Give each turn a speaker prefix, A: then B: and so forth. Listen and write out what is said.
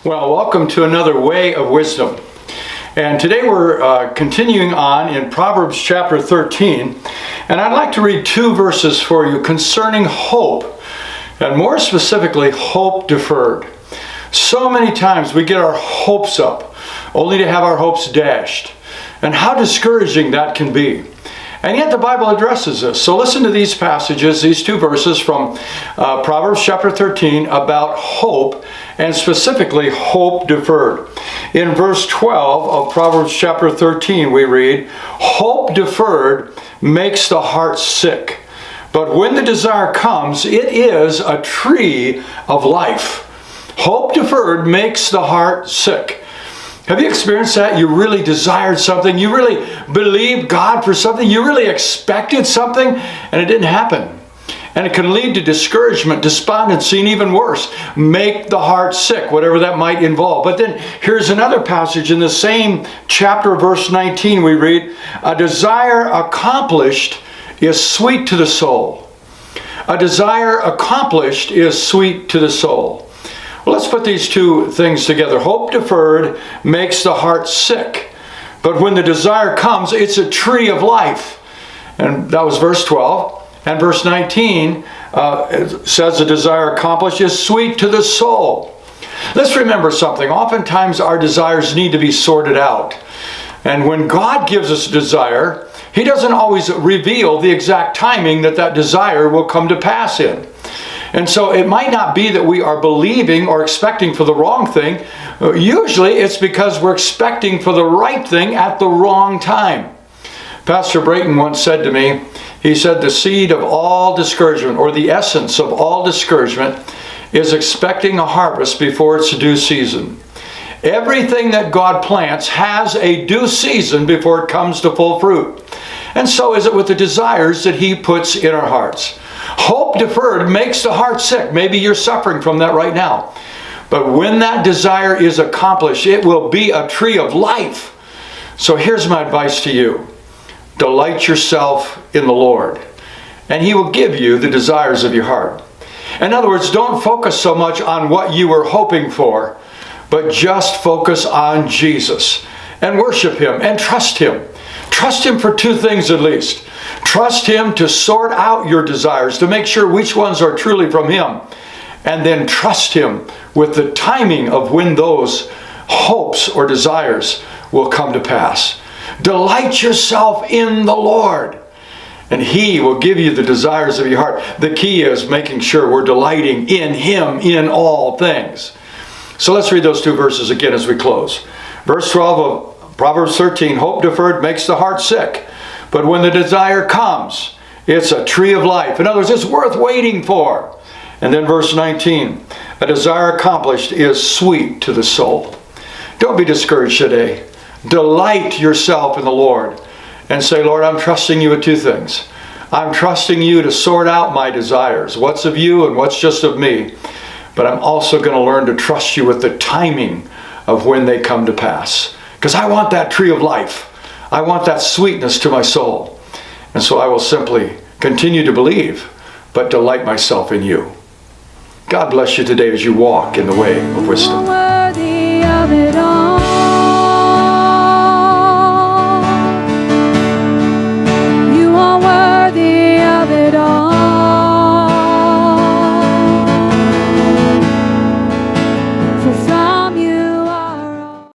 A: Well, welcome to another Way of Wisdom. And today we're continuing on in Proverbs chapter 13. And I'd like to read two verses for you concerning hope, and more specifically, hope deferred. So many times we get our hopes up, only to have our hopes dashed. And how discouraging that can be. And yet the Bible addresses this. So listen to these passages, these two verses from Proverbs chapter 13 about hope, and specifically hope deferred. In verse 12 of Proverbs chapter 13 we read, "Hope deferred makes the heart sick, but when the desire comes, it is a tree of life." Hope deferred makes the heart sick. Have you experienced that? You really desired something. You really believed God for something. You really expected something, and it didn't happen. And it can lead to discouragement, despondency, and even worse, make the heart sick, whatever that might involve. But then here's another passage in the same chapter, verse 19, we read, "A desire accomplished is sweet to the soul." A desire accomplished is sweet to the soul. Well, let's put these two things together. Hope deferred makes the heart sick. But when the desire comes, it's a tree of life. And that was verse 12. And verse 19 says the desire accomplished is sweet to the soul. Let's remember something. Oftentimes our desires need to be sorted out. And when God gives us a desire, He doesn't always reveal the exact timing that that desire will come to pass in. And so it might not be that we are believing or expecting for the wrong thing. Usually it's because we're expecting for the right thing at the wrong time. Pastor Brayton once said to me, he said, the seed of all discouragement, or the essence of all discouragement, is expecting a harvest before its due season. Everything that God plants has a due season before it comes to full fruit. And so is it with the desires that He puts in our hearts. Hope deferred makes the heart sick. Maybe you're suffering from that right now. But when that desire is accomplished, it will be a tree of life. So here's my advice to you. Delight yourself in the Lord, and He will give you the desires of your heart. In other words, don't focus so much on what you were hoping for, but just focus on Jesus and worship Him and trust Him. Trust Him for two things at least. Trust Him to sort out your desires, to make sure which ones are truly from Him. And then trust Him with the timing of when those hopes or desires will come to pass. Delight yourself in the Lord, and He will give you the desires of your heart. The key is making sure we're delighting in Him in all things. So let's read those two verses again as we close. Verse 12 of Proverbs 13, hope deferred makes the heart sick, but when the desire comes, it's a tree of life. In other words, it's worth waiting for. And then verse 19, a desire accomplished is sweet to the soul. Don't be discouraged today. Delight yourself in the Lord and say, Lord, I'm trusting You with two things. I'm trusting You to sort out my desires, what's of You and what's just of me. But I'm also going to learn to trust You with the timing of when they come to pass. Because I want that tree of life. I want that sweetness to my soul. And so I will simply continue to believe, but delight myself in You. God bless you today as you walk in the way of wisdom.
B: You are worthy of it all. You are worthy of it all. For from